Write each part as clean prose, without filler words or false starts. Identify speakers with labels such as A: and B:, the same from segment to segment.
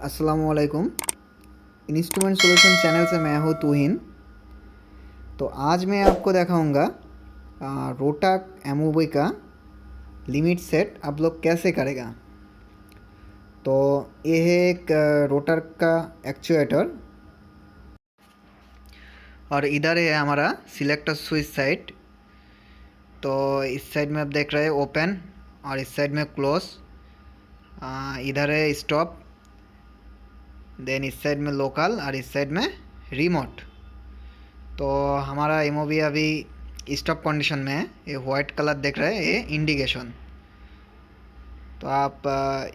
A: अस्सलामुअलैकुम। Instrument solution channel से मैं हूँ तूहिन। तो आज मैं आपको दिखाऊंगा रोटक एमओवी का लिमिट सेट आप लोग कैसे करेगा। तो ये है एक रोटर का एक्चुएटर और इधर है हमारा सिलेक्टर स्विच साइड। तो इस साइड में आप देख रहे हैं ओपन और इस साइड में क्लोज। इधर है स्टॉप, देन इस साइड में लोकल और इस साइड में रिमोट। तो हमारा एमओवी अभी स्टॉप कंडीशन में है। ये वाइट कलर देख रहे हैं, ये इंडिकेशन। तो आप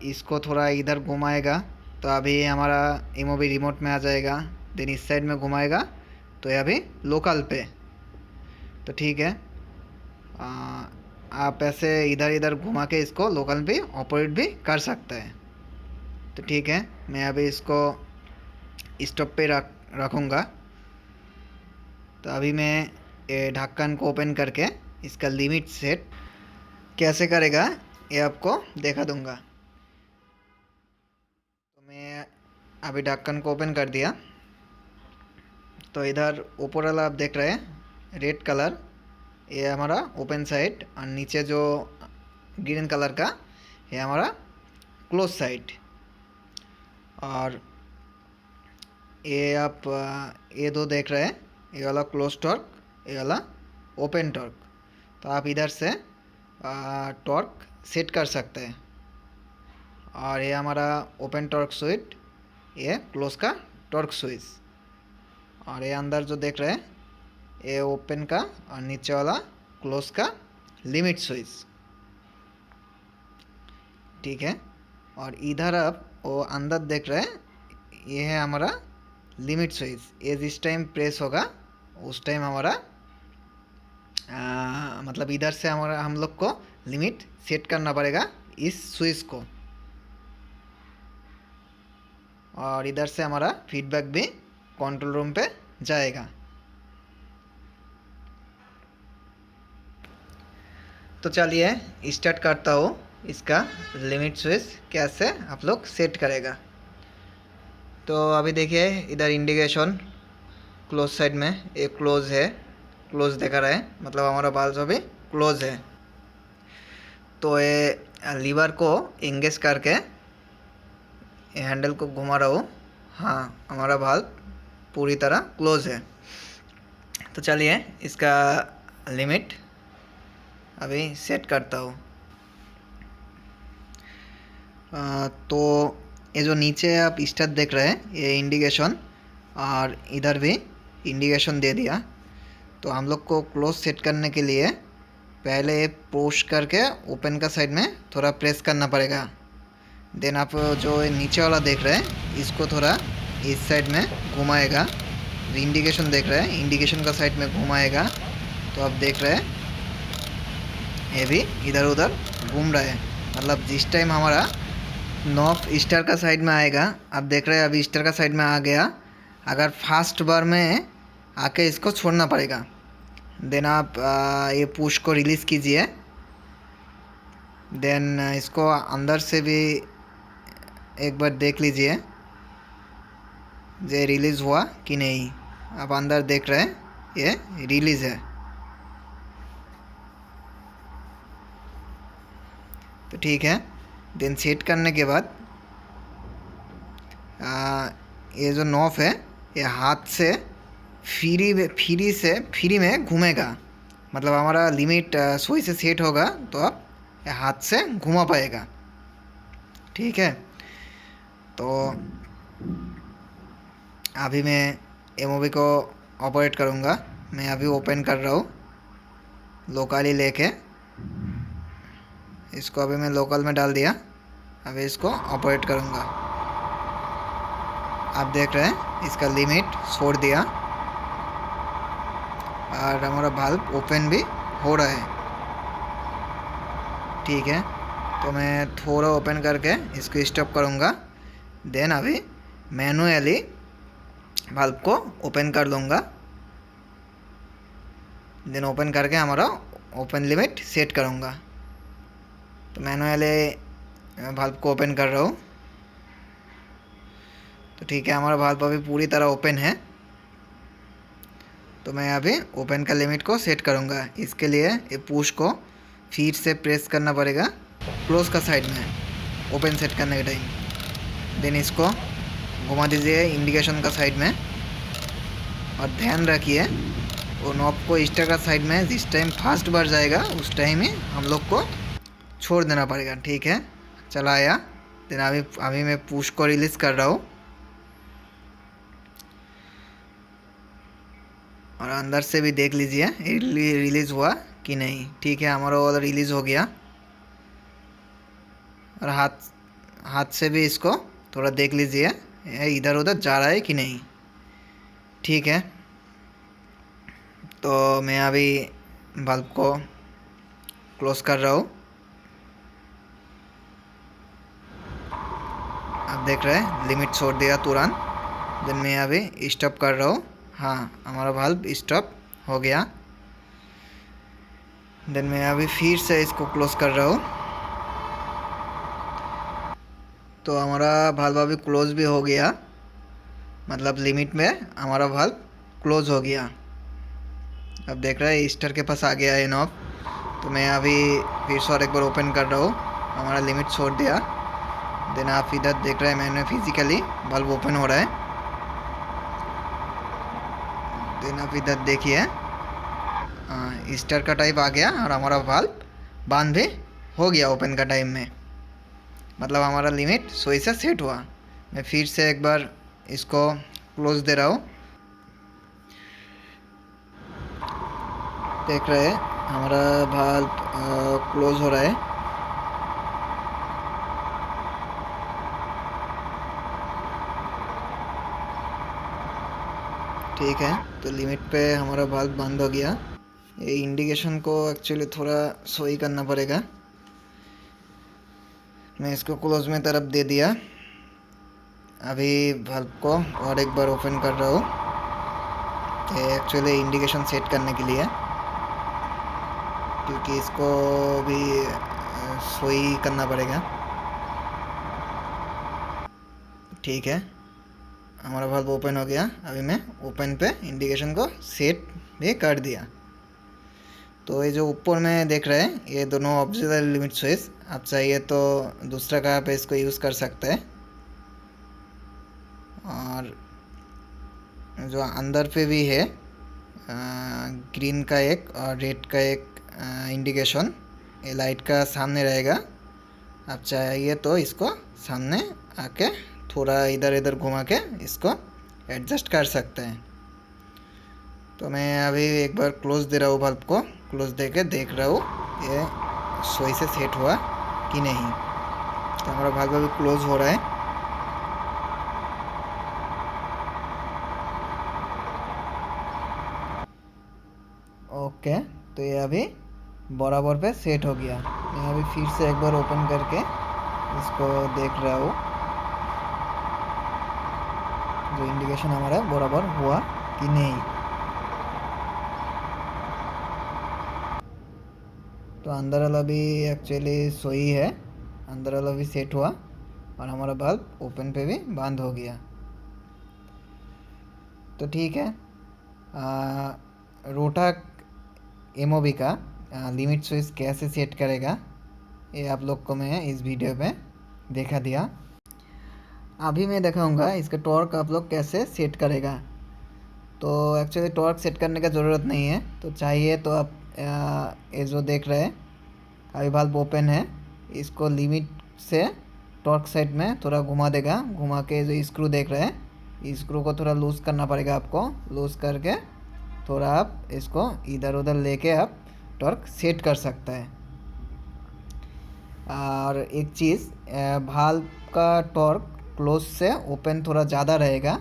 A: इसको थोड़ा इधर घुमाएगा तो अभी हमारा एमओवी रिमोट में आ जाएगा। देन इस साइड में घुमाएगा तो ये अभी लोकल पे। तो ठीक है, आप ऐसे इधर इधर घुमा के इसको लोकल पे ऑपरेट भी कर सकते हैं। तो ठीक है, मैं अभी इसको स्टॉप पे रखूँगा। तो अभी मैं ये ढक्कन को ओपन करके इसका लिमिट सेट कैसे करेगा ये आपको दिखा दूंगा। तो मैं अभी ढक्कन को ओपन कर दिया। तो इधर ऊपर वाला आप देख रहे हैं रेड कलर, ये हमारा ओपन साइड, और नीचे जो ग्रीन कलर का ये हमारा क्लोज साइड। और ये आप ये दो देख रहे हैं, ये वाला क्लोज टॉर्क, ये वाला ओपन टॉर्क। तो आप इधर से टॉर्क सेट कर सकते हैं। और ये हमारा ओपन टॉर्क स्विच, ये क्लोज का टॉर्क स्विच। और ये अंदर जो देख रहे हैं ये ओपन का और नीचे वाला क्लोज का लिमिट स्विच। ठीक है, और इधर आप वो अंदर देख रहे हैं ये है हमारा लिमिट स्विच। ये जिस टाइम प्रेस होगा उस टाइम हमारा मतलब इधर से हमारा हम लोग को लिमिट सेट करना पड़ेगा इस स्विच को। और इधर से हमारा फीडबैक भी कंट्रोल रूम पे जाएगा। तो चलिए स्टार्ट करता हूँ इसका लिमिट स्विच कैसे आप लोग सेट करेगा। तो अभी देखिए इधर इंडिकेशन क्लोज साइड में ये क्लोज है, क्लोज दिखा रहा है, मतलब हमारा बाल्ब अभी क्लोज है। तो ये लीवर को एंगेज करके ये हैंडल को घुमा रहा हूँ। हाँ, हमारा बाल्ब पूरी तरह क्लोज है। तो चलिए इसका लिमिट अभी सेट करता हूँ। तो ये जो नीचे आप स्टार देख रहे हैं ये इंडिकेशन, और इधर भी इंडिकेशन दे दिया। तो हम लोग को क्लोज सेट करने के लिए पहले पुश करके ओपन का साइड में थोड़ा प्रेस करना पड़ेगा। देन आप जो नीचे वाला देख रहे हैं इसको थोड़ा इस साइड में घुमाएगा। इंडिकेशन देख रहे हैं, इंडिकेशन का साइड में घुमाएगा। तो आप देख रहे हैं ये भी इधर उधर घूम रहा है। मतलब जिस टाइम हमारा नॉब स्टार का साइड में आएगा, आप देख रहे हैं अभी स्टार का साइड में आ गया। अगर फास्ट बार में आके इसको छोड़ना पड़ेगा। देन आप ये पुश को रिलीज़ कीजिए। देन इसको अंदर से भी एक बार देख लीजिए जे रिलीज़ हुआ कि नहीं। आप अंदर देख रहे हैं ये रिलीज़ है। तो ठीक है, देन सेट करने के बाद ये जो नॉब है ये हाथ से फ्री में घूमेगा। मतलब हमारा लिमिट सुई से सेट होगा तो आप ये हाथ से घुमा पाएगा। ठीक है, तो अभी मैं एमओवी को ऑपरेट करूँगा। मैं अभी ओपन कर रहा हूँ लोकली लेके। इसको अभी मैं लोकल में डाल दिया। अभी इसको ऑपरेट करूँगा। आप देख रहे हैं इसका लिमिट छोड़ दिया और हमारा बल्ब ओपन भी हो रहा है। ठीक है, तो मैं थोड़ा ओपन करके इसको स्टॉप करूँगा। देन अभी मैनुअली बल्ब को ओपन कर लूँगा। देन ओपन करके हमारा ओपन लिमिट सेट करूँगा। तो मैनुअली बल्ब को ओपन कर रहा हूँ। तो ठीक है, हमारा वाल्व अभी पूरी तरह ओपन है। तो मैं अभी ओपन का लिमिट को सेट करूँगा। इसके लिए ये पुश को फिर से प्रेस करना पड़ेगा क्लोज का साइड में ओपन सेट करने के टाइम। देन इसको घुमा दीजिए इंडिकेशन का साइड में, और ध्यान रखिए वो नॉब को स्टार का साइड में जिस टाइम फास्ट बढ़ जाएगा उस टाइम ही हम लोग को छोड़ देना पड़ेगा। ठीक है, चला आया। देन अभी मैं पुश को रिलीज़ कर रहा हूँ, और अंदर से भी देख लीजिए रिलीज़ हुआ कि नहीं। ठीक है, हमारा वाला रिलीज़ हो गया। और हाथ से भी इसको थोड़ा देख लीजिए इधर उधर जा रहा है कि नहीं। ठीक है, तो मैं अभी बल्ब को क्लोज कर रहा हूँ। आप देख रहे हैं लिमिट छोड़ दिया तुरंत। देन मैं अभी स्टॉप कर रहा हूँ। हाँ, हमारा बल्ब स्टॉप हो गया। देन मैं अभी फिर से इसको क्लोज कर रहा हूँ। तो हमारा बल्ब अभी क्लोज भी हो गया, मतलब लिमिट में हमारा बल्ब क्लोज हो गया। अब देख रहे हैं स्टार के पास आ गया है नॉब। तो मैं अभी फिर से और एक बार ओपन कर रहा हूँ, हमारा लिमिट छोड़ दिया। देन आप इधर देख रहे हैं मैंने फिजिकली बल्ब ओपन हो रहा है। देन आप इधर देखिए स्टार का टाइप आ गया और हमारा बल्ब बंद भी हो गया ओपन का टाइम में, मतलब हमारा लिमिट सही से सेट हुआ। मैं फिर से एक बार इसको क्लोज दे रहा हूँ। देख रहे हैं हमारा बल्ब क्लोज हो रहा है। ठीक है, तो लिमिट पे हमारा बल्ब बंद हो गया। ये इंडिकेशन को एक्चुअली थोड़ा सही करना पड़ेगा। मैं इसको क्लोज में तरफ दे दिया। अभी बल्ब को और एक बार ओपन कर रहा हूँ, ये एक्चुअली इंडिकेशन सेट करने के लिए, क्योंकि इसको भी सही करना पड़ेगा। ठीक है, हमारा बल्ब ओपन हो गया। अभी मैं ओपन पे इंडिकेशन को सेट भी कर दिया। तो ये जो ऊपर में देख रहे हैं ये दोनों ऑक्सिलरी लिमिट स्विच, आप चाहिए तो दूसरा का पे इसको यूज़ कर सकते हैं। और जो अंदर पे भी है ग्रीन का एक और रेड का एक इंडिकेशन, ये लाइट का सामने रहेगा। आप चाहिए तो इसको सामने आके थोड़ा इधर इधर घुमा के इसको एडजस्ट कर सकते हैं। तो मैं अभी एक बार क्लोज दे रहा हूँ, बल्ब को क्लोज दे के देख रहा हूँ ये सही से सेट हुआ कि नहीं। तो हमारा बल्ब अभी क्लोज हो रहा है। ओके, तो ये अभी बराबर पे सेट हो गया। मैं अभी फिर से एक बार ओपन करके इसको देख रहा हूँ जो इंडिकेशन हमारा बराबर हुआ कि नहीं। तो अंदर वाला भी एक्चुअली सही है, अंदर वाला भी सेट हुआ और हमारा बल्ब ओपन पे भी बंद हो गया। तो ठीक है, रोटा एमओबी का लिमिट स्विच कैसे सेट करेगा ये आप लोग को मैं इस वीडियो में दिखा दिया। अभी मैं दिखाऊंगा इसका टॉर्क आप लोग कैसे सेट करेगा। तो एक्चुअली टॉर्क सेट करने का ज़रूरत नहीं है, तो चाहिए तो आप ये जो देख रहे हैं अभी बल्ब ओपन है, इसको लिमिट से टॉर्क साइड में थोड़ा घुमा देगा। घुमा के जो स्क्रू देख रहे हैं स्क्रू को थोड़ा लूज़ करना पड़ेगा आपको। लूज़ करके थोड़ा आप इसको इधर उधर लेके आप टॉर्क सेट कर सकते हैं। और एक चीज़, भाल्व का टॉर्क क्लोज से ओपन थोड़ा ज़्यादा रहेगा,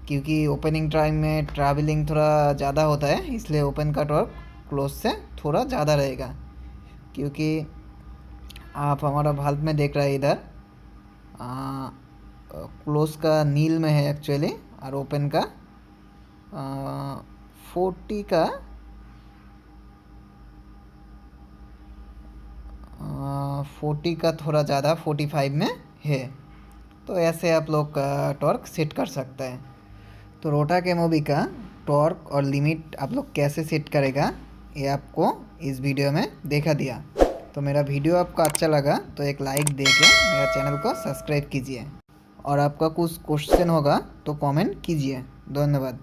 A: क्योंकि ओपनिंग टाइम में ट्रैवलिंग थोड़ा ज़्यादा होता है, इसलिए ओपन का टॉर्क क्लोज से थोड़ा ज़्यादा रहेगा। क्योंकि आप हमारा भाल्व में देख रहे हैं इधर क्लोज का नील में है एक्चुअली, और ओपन का 40 का 40 का थोड़ा ज़्यादा 45 में है। तो ऐसे आप लोग टॉर्क सेट कर सकते हैं। तो रोटा केमोबी का टॉर्क और लिमिट आप लोग कैसे सेट करेगा ये आपको इस वीडियो में देखा दिया। तो मेरा वीडियो आपको अच्छा लगा तो एक लाइक दे के मेरा चैनल को सब्सक्राइब कीजिए, और आपका कुछ क्वेश्चन होगा तो कमेंट कीजिए। धन्यवाद।